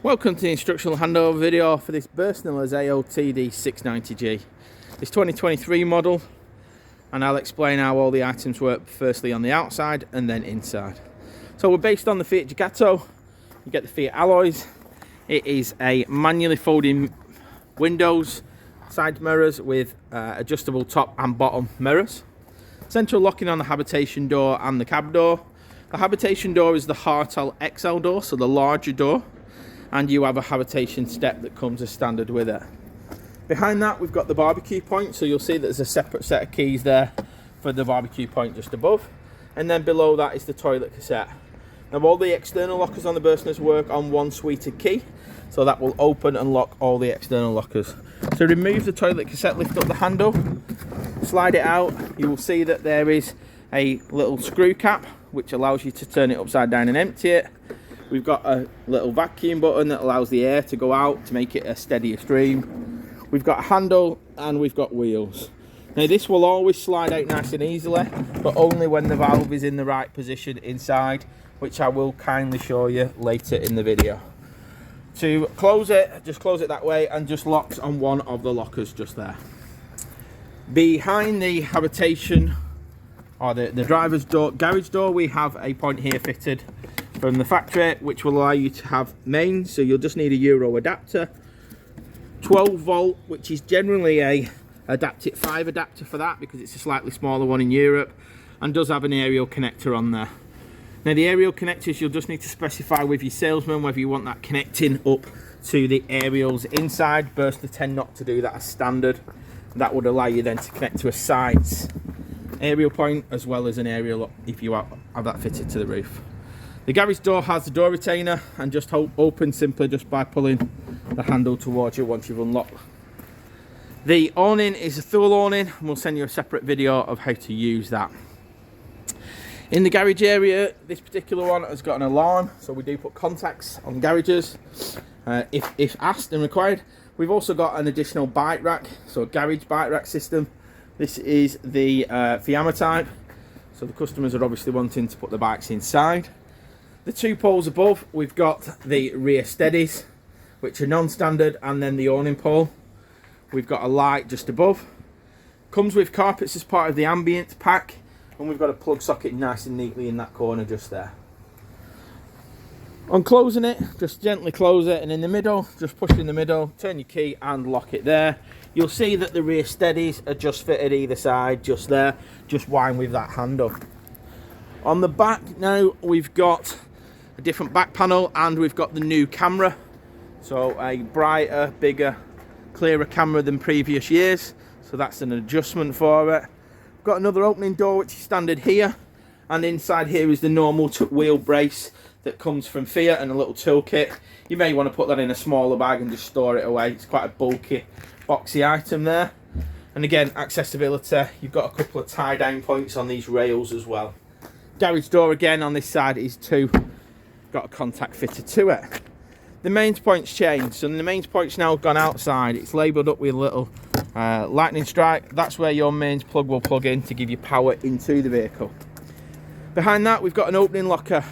Welcome to the instructional handover video for this Burstner Lyseo TD690G. It's 2023 model, and I'll explain how all the items work, firstly on the outside and then inside. So we're based on the Fiat Ducato. You get the Fiat alloys. It is a manually folding windows, side mirrors with adjustable top and bottom mirrors. Central locking on the habitation door and the cab door. The habitation door is the Hartel XL door, so the larger door, and you have a habitation step that comes as standard with it. Behind that we've got the barbecue point, so you'll see that there's a separate set of keys there for the barbecue point just above, and then below that is the toilet cassette. Now all the external lockers on the Burstners work on one suited key, so that will open and lock all the external lockers. To remove the toilet cassette, lift up the handle, slide it out. You will see that there is a little screw cap which allows you to turn it upside down and empty it. We've got a little vacuum button that allows the air to go out to make it a steadier stream. We've got a handle and we've got wheels. Now this will always slide out nice and easily, but only when the valve is in the right position inside, which I will kindly show you later in the video. To close it, just close it that way and just locks on one of the lockers just there. Behind the habitation, or the driver's door, garage door, we have a point here fitted from the factory, which will allow you to have mains, so you'll just need a Euro adapter, 12 volt, which is generally a Adapt It 5 adapter for that, because it's a slightly smaller one in Europe, and does have an aerial connector on there. Now the aerial connectors, you'll just need to specify with your salesman whether you want that connecting up to the aerials inside. Burstner tend not to do that as standard. That would allow you then to connect to a sides aerial point as well as an aerial if you have that fitted to the roof. The garage door has the door retainer and just opens simply just by pulling the handle towards you once you've unlocked. The awning is a Thule awning, and we'll send you a separate video of how to use that. In the garage area, this particular one has got an alarm, so we do put contacts on garages if asked and required. We've also got an additional bike rack, so a garage bike rack system. This is the Fiamma type, so the customers are obviously wanting to put the bikes inside. The two poles above, we've got the rear steadies, which are non-standard, and then the awning pole. We've got a light just above. Comes with carpets as part of the ambient pack, and we've got a plug socket nice and neatly in that corner just there. On closing it, just gently close it, and in the middle, just push in the middle, turn your key and lock it there. You'll see that the rear steadies are just fitted either side, just there, just wind with that handle. On the back now, we've got a different back panel, and we've got the new camera. So a brighter, bigger, clearer camera than previous years. So that's an adjustment for it. We've got another opening door which is standard here, and inside here is the normal wheel brace that comes from Fiat and a little toolkit. You may want to put that in a smaller bag and just store it away. It's quite a bulky, boxy item there. And again, accessibility, you've got a couple of tie down points on these rails as well. Garage door again on this side is two. Got a contact fitted to it. The mains point's changed, so the mains point's now gone outside. It's labelled up with a little lightning strike. That's where your mains plug will plug in to give you power into the vehicle. Behind that we've got an opening locker.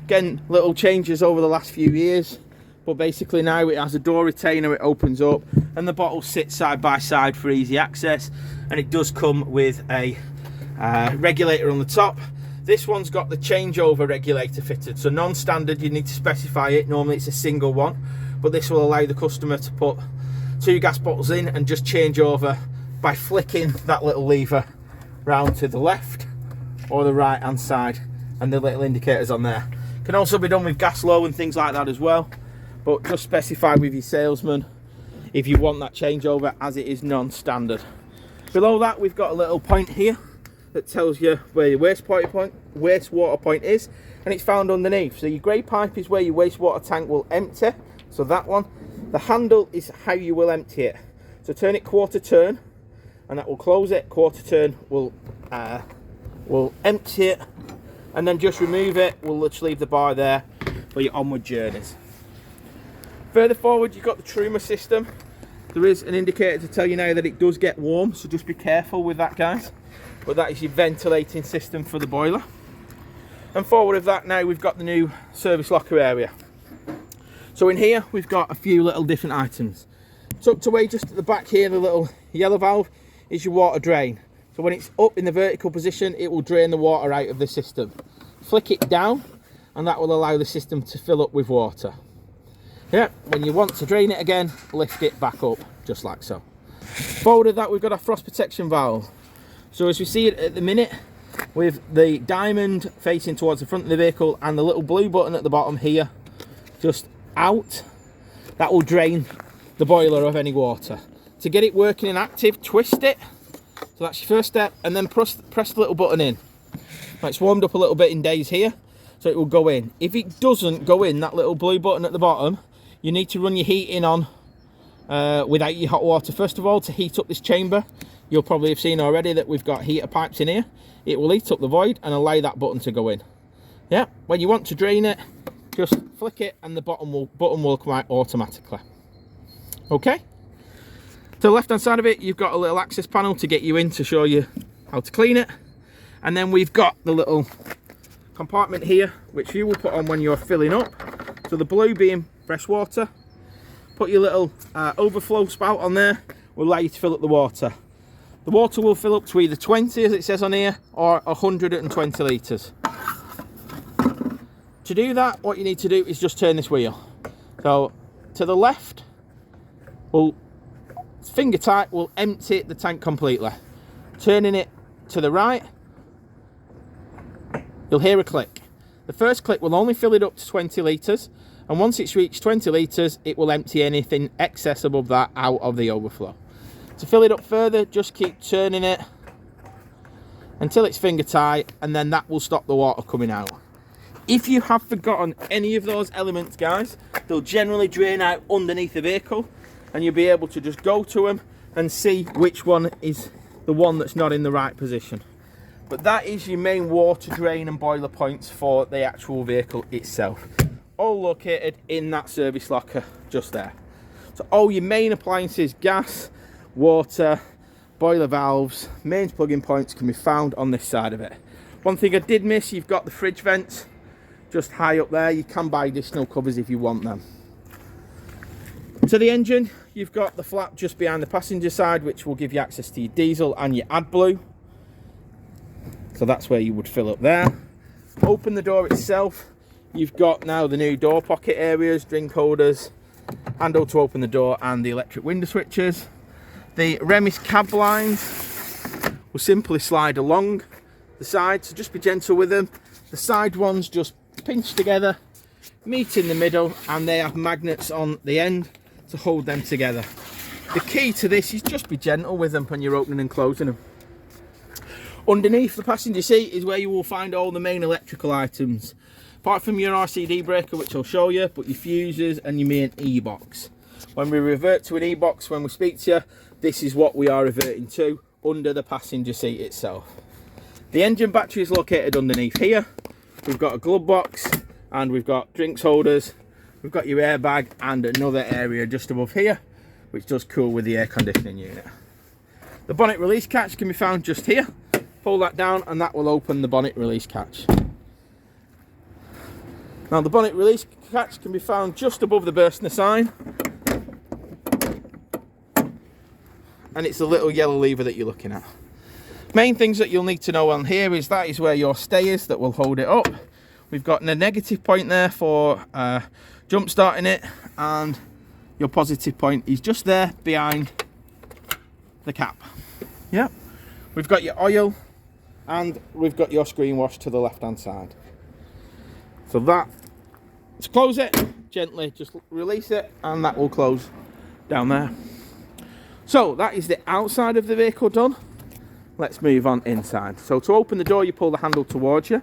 Again, little changes over the last few years, but basically now it has a door retainer, it opens up, and the bottle sits side by side for easy access, and it does come with a regulator on the top. This one's got the changeover regulator fitted, so non-standard you need to specify it. Normally it's a single one, but this will allow the customer to put two gas bottles in and just change over by flicking that little lever round to the left or the right hand side, and the little indicators on there. Can also be done with gas low and things like that as well, but just specify with your salesman if you want that changeover, as it is non-standard. Below that we've got a little point here that tells you where your wastewater point is, and it's found underneath. So your grey pipe is where your wastewater tank will empty, so that one. The handle is how you will empty it. So turn it quarter turn and that will close it. Quarter turn will empty it, and then just remove it. We'll just leave the bar there for your onward journeys. Further forward you've got the Truma system. There is an indicator to tell you now that it does get warm, so just be careful with that, guys. But that is your ventilating system for the boiler. And forward of that now we've got the new service locker area. So in here we've got a few little different items. Tucked away just at the back here, the little yellow valve is your water drain. So when it's up in the vertical position, it will drain the water out of the system. Flick it down and that will allow the system to fill up with water. Yeah, when you want to drain it again, lift it back up, just like so. Forward of that, we've got our frost protection valve. So as we see it at the minute, with the diamond facing towards the front of the vehicle and the little blue button at the bottom here, just out, that will drain the boiler of any water. To get it working and active, twist it. So that's your first step, and then press the little button in. It's warmed up a little bit in days here, so it will go in. If it doesn't go in, that little blue button at the bottom, you need to run your heating on without your hot water first of all to heat up this chamber. You'll probably have seen already that we've got heater pipes in here. It will heat up the void and allow that button to go in. Yeah, when you want to drain it, just flick it and the button will come out automatically. Okay. To the left hand side of it, you've got a little access panel to get you in to show you how to clean it. And then we've got the little compartment here, which you will put on when you're filling up. So the blue being fresh water. Put your little overflow spout on there, will allow you to fill up the water. The water will fill up to either 20, as it says on here, or 120 litres. To do that, what you need to do is just turn this wheel. So to the left, finger tight, will empty the tank completely. Turning it to the right, you'll hear a click. The first click will only fill it up to 20 litres, and once it's reached 20 litres, it will empty anything excess above that out of the overflow. To fill it up further, just keep turning it until it's finger tight, and then that will stop the water coming out. If you have forgotten any of those elements, guys, they'll generally drain out underneath the vehicle, and you'll be able to just go to them and see which one is the one that's not in the right position. But that is your main water drain and boiler points for the actual vehicle itself. All located in that service locker just there. So all your main appliances, gas, water, boiler valves, mains plug-in points can be found on this side of it. One thing I did miss, you've got the fridge vents just high up there. You can buy additional covers if you want them. To the engine, you've got the flap just behind the passenger side, which will give you access to your diesel and your AdBlue. So that's where you would fill up there. Open the door itself. You've got now the new door pocket areas, drink holders, handle to open the door, and the electric window switches. The Remis cab blinds will simply slide along the side, so just be gentle with them. The side ones just pinch together, meet in the middle, and they have magnets on the end to hold them together. The key to this is just be gentle with them when you're opening and closing them. Underneath the passenger seat is where you will find all the main electrical items. Apart from your RCD breaker, which I'll show you, but your fuses and your main E-box. When we revert to an E-box, when we speak to you, this is what we are reverting to under the passenger seat itself. The engine battery is located underneath here. We've got a glove box and we've got drinks holders. We've got your airbag and another area just above here, which does cool with the air conditioning unit. The bonnet release catch can be found just here. Pull that down and that will open the bonnet release catch. Now the bonnet release catch can be found just above the Burstner sign. And it's the little yellow lever that you're looking at. Main things that you'll need to know on here is that is where your stay is that will hold it up. We've got a negative point there for jump starting it, and your positive point is just there behind the cap. Yeah, we've got your oil and we've got your screen wash to the left hand side. So that, to close it, gently just release it and that will close down there. So that is the outside of the vehicle done. Let's move on inside. So to open the door, you pull the handle towards you.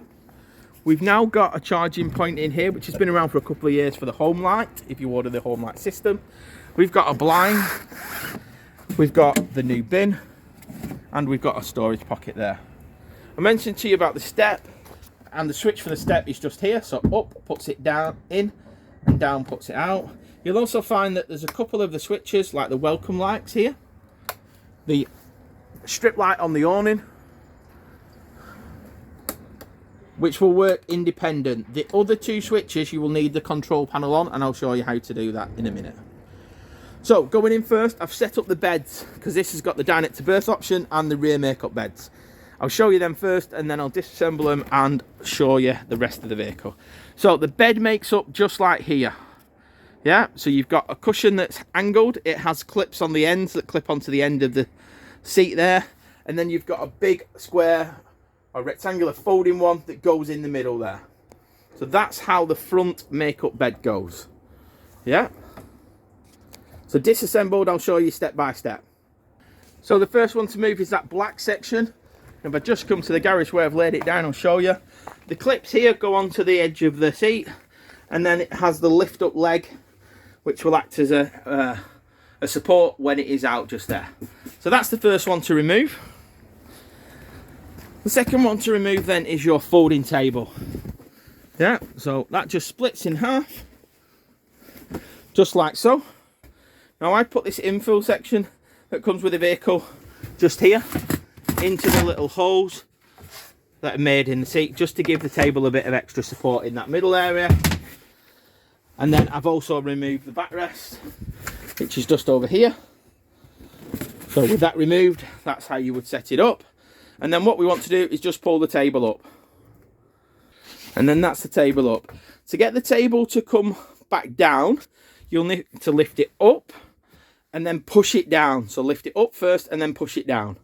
We've now got a charging point in here, which has been around for a couple of years for the home light, if you order the home light system. We've got a blind, we've got the new bin, and we've got a storage pocket there. I mentioned to you about the step, and the switch for the step is just here. So up puts it down in, and down puts it out. You'll also find that there's a couple of the switches, like the welcome lights here, the strip light on the awning, which will work independent. The other two switches you will need the control panel on, and I'll show you how to do that in a minute. So going in first, I've set up the beds because this has got the dinette to berth option and the rear makeup beds. I'll show you them first and then I'll disassemble them and show you the rest of the vehicle. So the bed makes up just like here. Yeah, so you've got a cushion that's angled. It has clips on the ends that clip onto the end of the seat there. And then you've got a big square or rectangular folding one that goes in the middle there. So that's how the front makeup bed goes. Yeah. So disassembled, I'll show you step by step. So the first one to move is that black section. If I just come to the garage where I've laid it down, I'll show you. The clips here go onto the edge of the seat, and then it has the lift up leg, which will act as a support when it is out just there. So that's the first one to remove. The second one to remove then is your folding table. Yeah, so that just splits in half, just like so. Now I put this infill section that comes with the vehicle just here into the little holes that are made in the seat, just to give the table a bit of extra support in that middle area. And then I've also removed the backrest, which is just over here. So with that removed, that's how you would set it up. And then what we want to do is just pull the table up. And then that's the table up. To get the table to come back down, you'll need to lift it up and then push it down. So lift it up first and then push it down.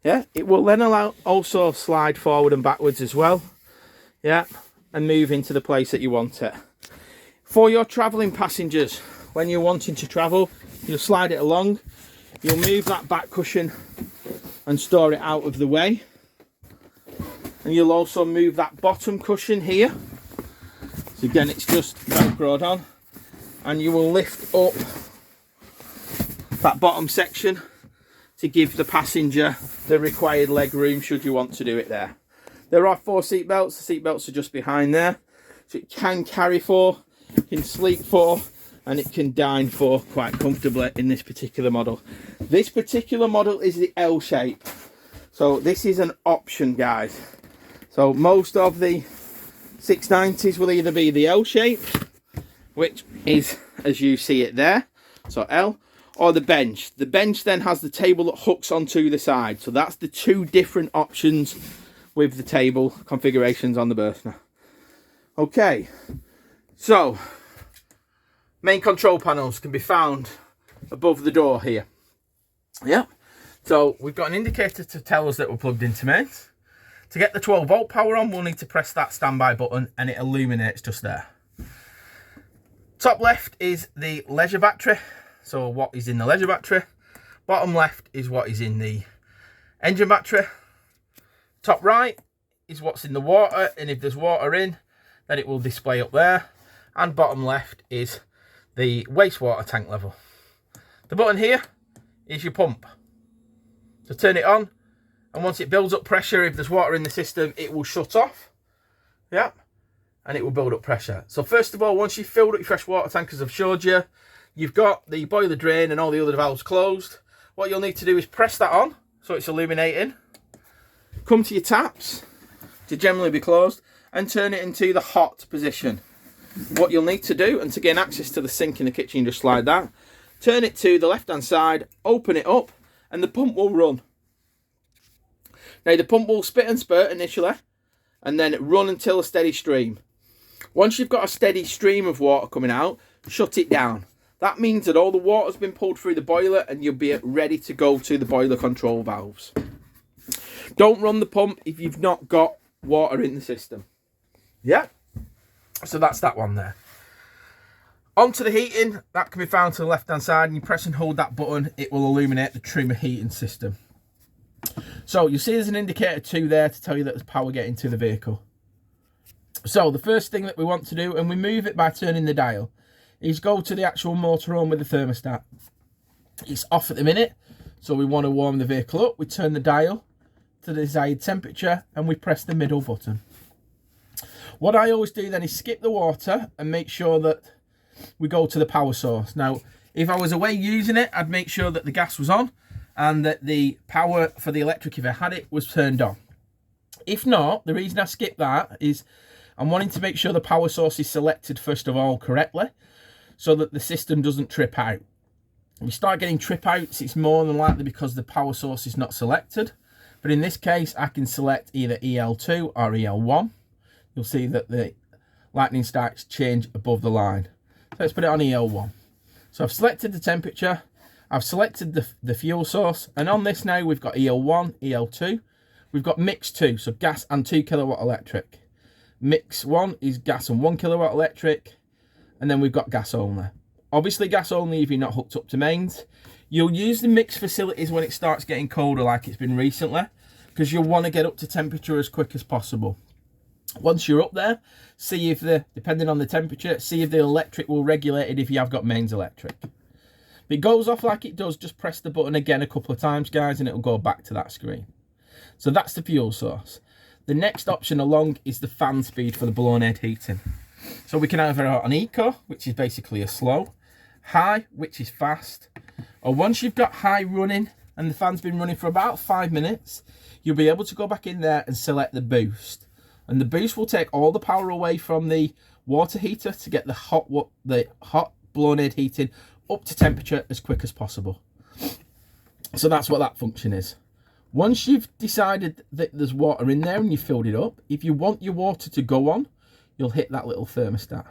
Yeah, it will then allow also slide forward and backwards as well. Yeah, and move into the place that you want it. For your travelling passengers, when you're wanting to travel, you'll slide it along. You'll move that back cushion and store it out of the way. And you'll also move that bottom cushion here. So again, it's just velcroed on. And you will lift up that bottom section to give the passenger the required leg room should you want to do it there. There are 4 seat belts. The seat belts are just behind there. So it can carry 4, it can sleep 4, and it can dine 4 quite comfortably in this particular model. This particular model is the L shape. So this is an option, guys. So most of the 690s will either be the L shape, which is as you see it there, so L, or the bench. The bench then has the table that hooks onto the side. So that's the 2 different options with the table configurations on the Burstner. Okay, so main control panels can be found above the door here. Yeah, so we've got an indicator to tell us that we're plugged into mains. To get the 12 volt power on, we'll need to press that standby button and it illuminates just there. Top left is the leisure battery, so what is in the leisure battery. Bottom left is what is in the engine battery. Top right is what's in the water, and if there's water in, then it will display up there. And bottom left is the wastewater tank level. The button here is your pump. So turn it on, and once it builds up pressure, if there's water in the system, it will shut off. Yeah. And it will build up pressure. So first of all, once you've filled up your fresh water tank, as I've showed you, you've got the boiler drain and all the other valves closed. What you'll need to do is press that on, so it's illuminating. Come to your taps, to generally be closed, and turn it into the hot position. What you'll need to do, and to gain access to the sink in the kitchen, just slide that. Turn it to the left-hand side, open it up, and the pump will run. Now the pump will spit and spurt initially, and then run until a steady stream. Once you've got a steady stream of water coming out, shut it down. That means that all the water's been pulled through the boiler and you'll be ready to go to the boiler control valves. Don't run the pump if you've not got water in the system. Yeah, so that's that one there. Onto the heating, that can be found to the left hand side, and you press and hold that button, it will illuminate the trim heating system. So you see there's an indicator 2 there to tell you that there's power getting to the vehicle. So the first thing that we want to do, and we move it by turning the dial, is go to the actual motorhome with the thermostat. It's off at the minute, so we want to warm the vehicle up. We turn the dial to the desired temperature and we press the middle button. What I always do then is skip the water and make sure that we go to the power source. Now, if I was away using it, I'd make sure that the gas was on and that the power for the electric, if I had it, was turned on. If not, the reason I skip that is I'm wanting to make sure the power source is selected first of all correctly, so that the system doesn't trip out. If you start getting trip outs, it's more than likely because the power source is not selected. But in this case, I can select either EL2 or EL1. You'll see that the lightning strikes change above the line. So let's put it on EL1. So I've selected the temperature, I've selected the fuel source, and on this now we've got EL1, EL2. We've got mix 2, so gas and 2 kilowatt electric. Mix 1 is gas and 1 kilowatt electric, and then we've got gas only. Obviously gas only if you're not hooked up to mains. You'll use the mix facilities when it starts getting colder like it's been recently, because you'll want to get up to temperature as quick as possible. Once you're up there, see if depending on the temperature, see if the electric will regulate it if you have got mains electric. If it goes off like it does, just press the button again a couple of times, guys, and it'll go back to that screen. So that's the fuel source. The next option along is the fan speed for the blown air heating. So we can either have an eco, which is basically a slow, high, which is fast, or once you've got high running and the fan's been running for about 5 minutes, you'll be able to go back in there and select the boost. And the boost will take all the power away from the water heater to get the hot blown air heating up to temperature as quick as possible. So that's what that function is. Once you've decided that there's water in there and you've filled it up, if you want your water to go on, you'll hit that little thermostat.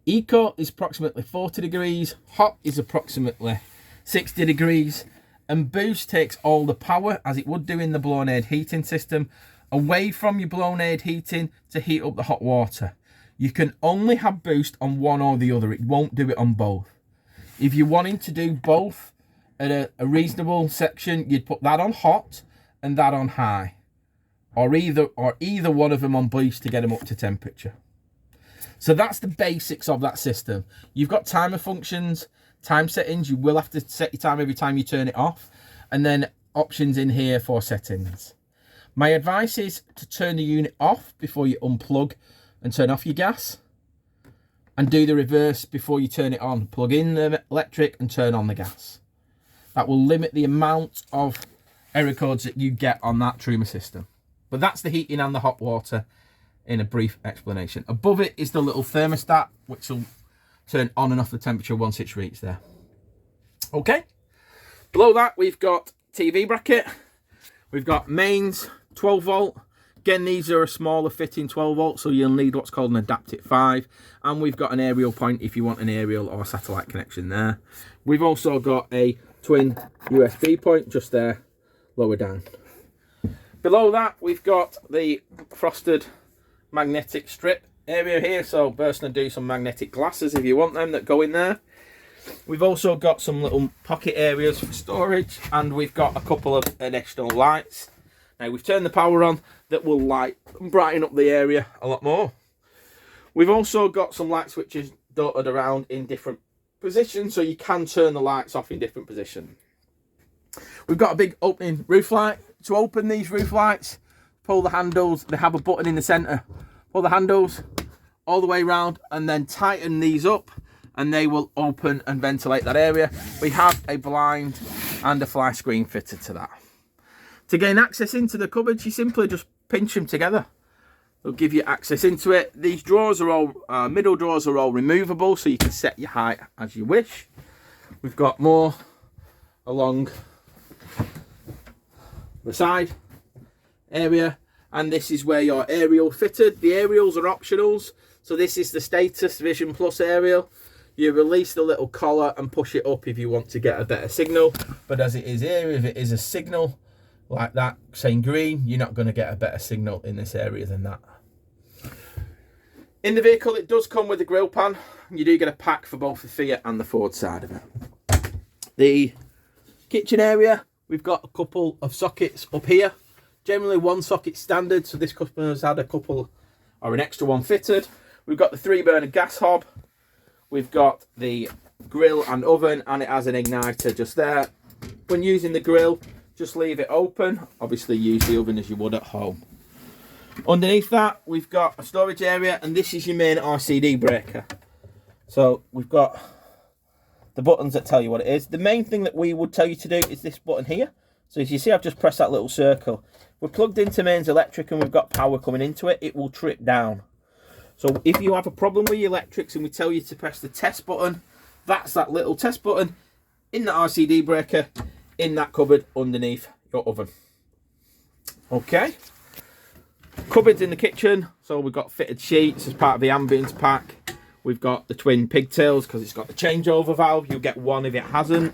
Eco is approximately 40 degrees, hot is approximately 60 degrees, and boost takes all the power, as it would do in the blown air heating system, away from your blown air heating to heat up the hot water. You can only have boost on one or the other. It won't do it on both. If you're wanting to do both at a reasonable section, you'd put that on hot and that on high, or either one of them on boost to get them up to temperature. So that's the basics of that system. You've got timer functions, time settings. You will have to set your time every time you turn it off, and then options in here for settings. My advice is to turn the unit off before you unplug and turn off your gas, and do the reverse before you turn it on. Plug in the electric and turn on the gas. That will limit the amount of error codes that you get on that Truma system. But that's the heating and the hot water in a brief explanation. Above it is the little thermostat, which will turn on and off the temperature once it's reached there. Okay. Below that, we've got TV bracket. We've got mains, 12 volt. Again, these are a smaller fitting 12 volt, so you'll need what's called an adaptive 5. And we've got an aerial point if you want an aerial or satellite connection there. We've also got a twin USB point just there, lower down. Below that, we've got the frosted magnetic strip area here. So Burstner do some magnetic glasses if you want them that go in there. We've also got some little pocket areas for storage, and we've got a couple of additional lights. Now we've turned the power on that will light and brighten up the area a lot more. We've also got some light switches dotted around in different positions, so you can turn the lights off in different positions. We've got a big opening roof light. To open these roof lights, pull the handles. They have a button in the centre. Pull the handles all the way around and then tighten these up, and they will open and ventilate that area. We have a blind and a fly screen fitted to that. To gain access into the cupboards, you simply just pinch them together. They'll give you access into it. These drawers are all, middle drawers are all removable, so you can set your height as you wish. We've got more along the side area, and this is where your aerial fitted. The aerials are optionals, so this is the Status Vision Plus aerial. You release the little collar and push it up if you want to get a better signal, but as it is here, if it is a signal like that saying green, you're not going to get a better signal in this area than that. In the vehicle, it does come with a grill pan. You do get a pack for both the Fiat and the Ford side of it. The kitchen area, we've got a couple of sockets up here. Generally one socket standard, so this customer has had a couple or an extra one fitted. We've got the 3-burner gas hob. We've got the grill and oven, and it has an igniter just there. When using the grill, just leave it open. Obviously use the oven as you would at home. Underneath that, we've got a storage area, and this is your main RCD breaker. So we've got the buttons that tell you what it is. The main thing that we would tell you to do is this button here. So as you see, I've just pressed that little circle. We're plugged into mains electric and we've got power coming into it, it will trip down. So if you have a problem with your electrics and we tell you to press the test button, that's that little test button in the RCD breaker in that cupboard underneath your oven. Okay. Cupboards in the kitchen. So we've got fitted sheets as part of the ambience pack. We've got the twin pigtails because it's got the changeover valve. You'll get one if it hasn't.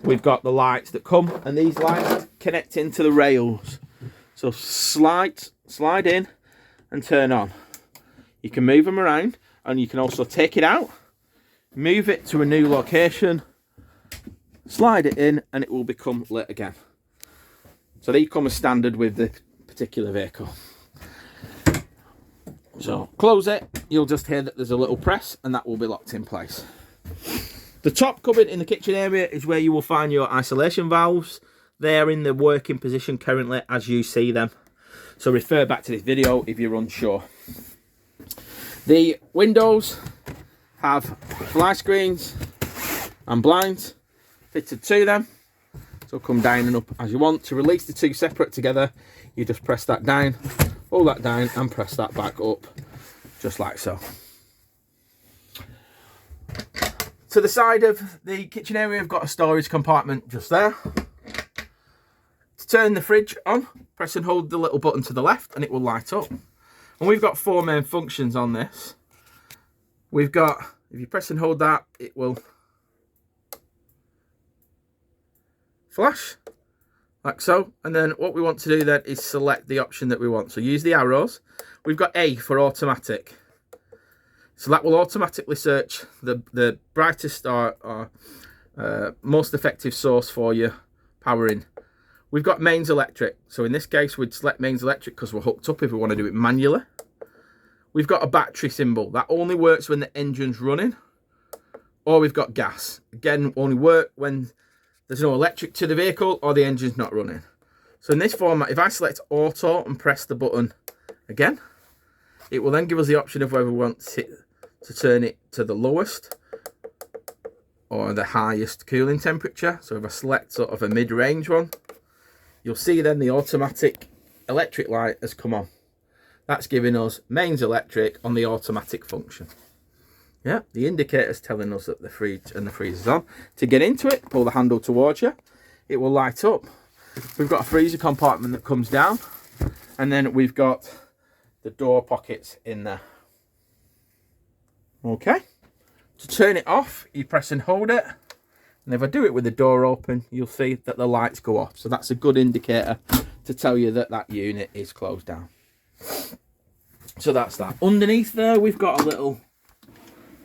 We've got the lights that come, and these lights connect into the rails. So slide in and turn on. You can move them around, and you can also take it out, move it to a new location, slide it in, and it will become lit again. So they come as standard with the particular vehicle. So close it, you'll just hear that there's a little press, and that will be locked in place. The top cupboard in the kitchen area is where you will find your isolation valves. They're in the working position currently as you see them. So refer back to this video if you're unsure. The windows have fly screens and blinds fitted to them. So come down and up as you want. To release the two separate together, you just press that down, hold that down and press that back up, just like so. To the side of the kitchen area, we've got a storage compartment just there. To turn the fridge on, press and hold the little button to the left and it will light up. And we've got four main functions on this. We've got, if you press and hold that, it will flash, like so. And then what we want to do then is select the option that we want. So use the arrows. We've got A for automatic. So that will automatically search the brightest or most effective source for your powering. We've got mains electric. So in this case, we'd select mains electric because we're hooked up if we want to do it manually. We've got a battery symbol. That only works when the engine's running. Or we've got gas. Again, only work when there's no electric to the vehicle or the engine's not running. So in this format, if I select auto and press the button again, it will then give us the option of whether we want to turn it to the lowest or the highest cooling temperature. So if I select sort of a mid-range one, you'll see then the automatic electric light has come on. That's giving us mains electric on the automatic function. Yeah, the indicator's telling us that the fridge and the freezer's on. To get into it, pull the handle towards you, it will light up. We've got a freezer compartment that comes down, and then we've got the door pockets in there. Okay, to turn it off, you press and hold it, and if I do it with the door open, you'll see that the lights go off. So that's a good indicator to tell you that that unit is closed down. So that's that. Underneath there, we've got a little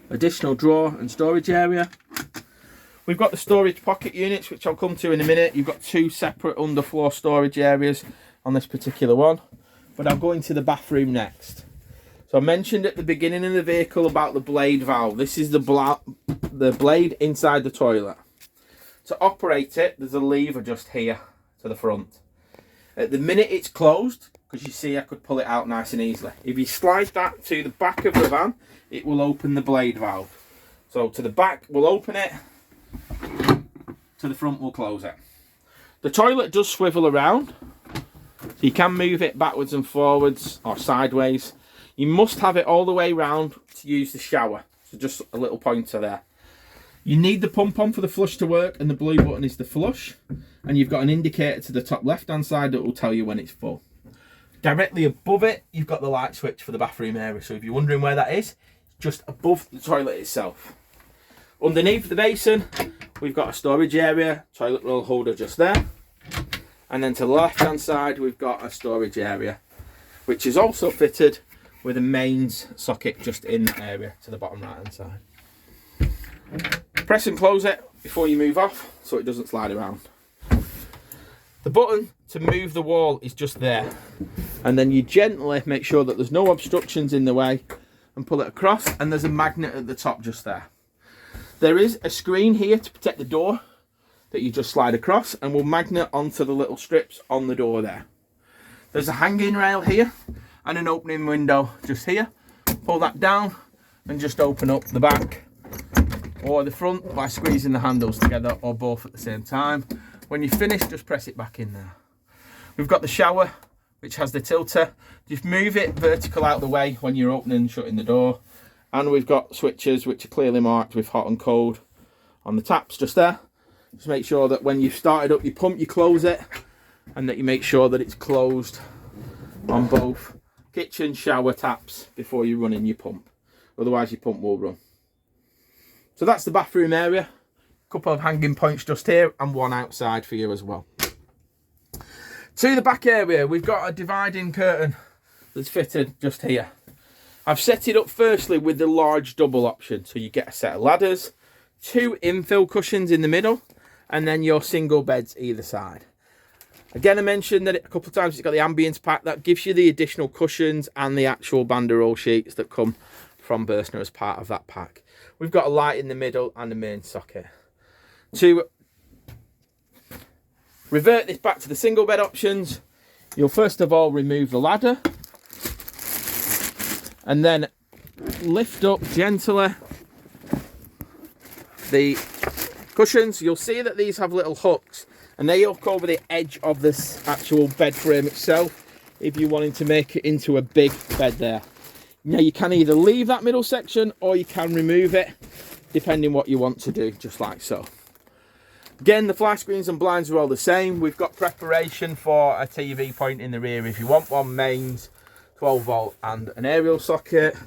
additional drawer and storage area. We've got the storage pocket units, which I'll come to in a minute. You've got two separate underfloor storage areas on this particular one, but I'll go into the bathroom next. So I mentioned at the beginning of the vehicle about the blade valve. This is the blade inside the toilet. To operate it, there's a lever just here to the front. At the minute it's closed, because you see I could pull it out nice and easily. If you slide that to the back of the van, it will open the blade valve. So to the back, we'll open it. To the front, we'll close it. The toilet does swivel around, so you can move it backwards and forwards or sideways. You must have it all the way round to use the shower. So just a little pointer there. You need the pump on for the flush to work, and the blue button is the flush. And you've got an indicator to the top left-hand side that will tell you when it's full. Directly above it, you've got the light switch for the bathroom area. So if you're wondering where that is, it's just above the toilet itself. Underneath the basin, we've got a storage area, toilet roll holder just there. And then to the left-hand side, we've got a storage area, which is also fitted with a mains socket just in the area to the bottom right-hand side. Press and close it before you move off so it doesn't slide around. The button to move the wall is just there, and then you gently make sure that there's no obstructions in the way and pull it across, and there's a magnet at the top just there. There is a screen here to protect the door that you just slide across and will magnet onto the little strips on the door there. There's a hanging rail here and an opening window just here. Pull that down and just open up the back or the front by squeezing the handles together, or both at the same time. When you're finished, just press it back in there. We've got the shower, which has the tilter. Just move it vertical out of the way when you're opening and shutting the door. And we've got switches which are clearly marked with hot and cold on the taps just there. Just make sure that when you've started up your pump, you close it, and that you make sure that it's closed on both kitchen shower taps before you run in your pump. Otherwise your pump will run. So that's the bathroom area. Couple of hanging points just here and one outside for you as well. To the back area, we've got a dividing curtain that's fitted just here. I've set it up firstly with the large double option, so you get a set of ladders, 2 infill cushions in the middle, and then your single beds either side. Again, I mentioned that a couple of times it's got the ambience pack that gives you the additional cushions and the actual banderole sheets that come from Burstner as part of that pack. We've got a light in the middle and a main socket. To revert this back to the single bed options, you'll first of all remove the ladder and then lift up gently the cushions. You'll see that these have little hooks and they hook over the edge of this actual bed frame itself if you're wanting to make it into a big bed there. Now you can either leave that middle section or you can remove it depending what you want to do, just like so. Again, the fly screens and blinds are all the same. We've got preparation for a TV point in the rear if you want one, mains, 12 volt and an aerial socket.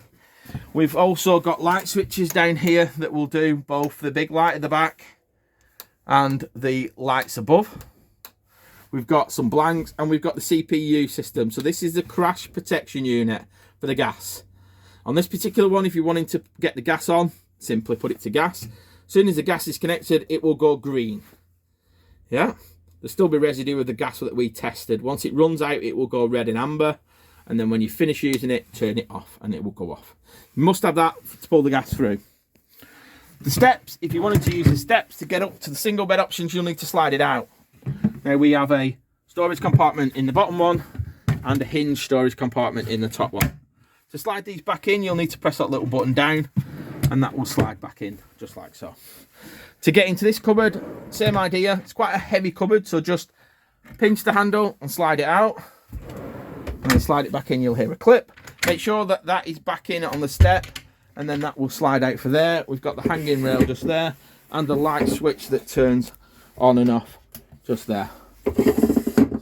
We've also got light switches down here that will do both the big light at the back and the lights above. We've got some blanks and we've got the CPU system. So this is the crash protection unit for the gas. On this particular one, if you're wanting to get the gas on, simply put it to gas. As soon as the gas is connected, it will go green. Yeah, there'll still be residue of the gas that we tested. Once it runs out, it will go red and amber. And then when you finish using it, turn it off and it will go off. You must have that to pull the gas through. The steps, if you wanted to use the steps to get up to the single bed options, you'll need to slide it out. Now we have a storage compartment in the bottom one and a hinge storage compartment in the top one. To slide these back in, you'll need to press that little button down and that will slide back in just like so. To get into this cupboard, same idea. It's quite a heavy cupboard, so just pinch the handle and slide it out and then slide it back in. You'll hear a clip. Make sure that that is back in on the step and then that will slide out for there. We've got the hanging rail just there and the light switch that turns on and off just there.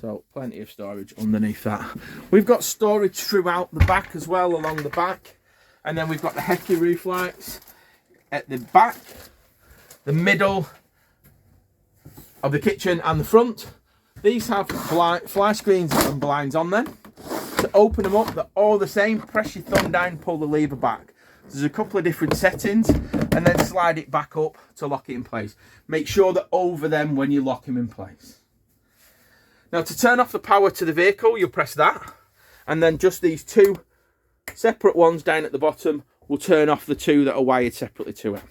So plenty of storage underneath that. We've got storage throughout the back as well, along the back. And then we've got the Hecky roof lights at the back, the middle of the kitchen and the front. These have fly screens and blinds on them. To open them up, they're all the same. Press your thumb down, pull the lever back. There's a couple of different settings and then slide it back up to lock it in place. Make sure that over them when you lock them in place. Now to turn off the power to the vehicle, you'll press that. And then just these 2 separate ones down at the bottom will turn off the 2 that are wired separately to it.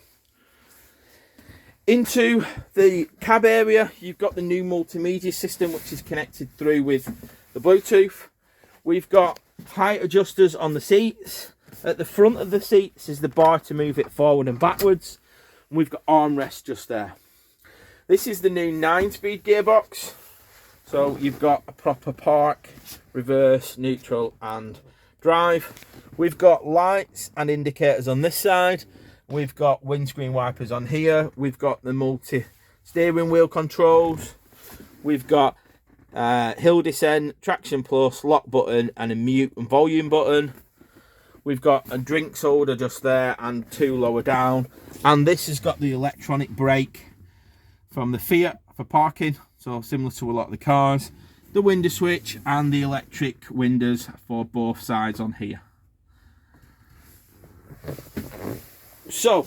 Into the cab area, you've got the new multimedia system which is connected through with the Bluetooth. We've got height adjusters on the seats. At the front of the seats is the bar to move it forward and backwards. And we've got armrests just there. This is the new 9-speed gearbox. So you've got a proper park, reverse, neutral and drive. We've got lights and indicators on this side. We've got windscreen wipers on here. We've got the multi steering wheel controls. We've got hill descent, traction plus, lock button and a mute and volume button. We've got a drinks holder just there and 2 lower down. And this has got the electronic brake from the Fiat for parking. So similar to a lot of the cars. The window switch and the electric windows for both sides on here. So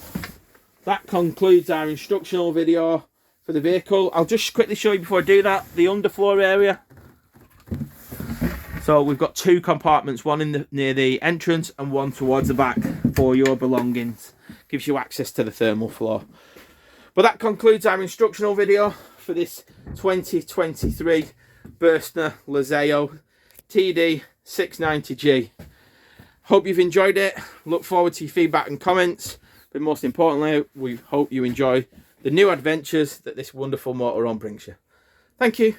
that concludes our instructional video for the vehicle. I'll just quickly show you before I do that the underfloor area. So we've got 2 compartments, one in near the entrance and one towards the back for your belongings. Gives you access to the thermal floor. But that concludes our instructional video for this 2023 Burstner Lyseo TD690G. Hope you've enjoyed it. Look forward to your feedback and comments. But most importantly, we hope you enjoy the new adventures that this wonderful motorhome brings you. Thank you.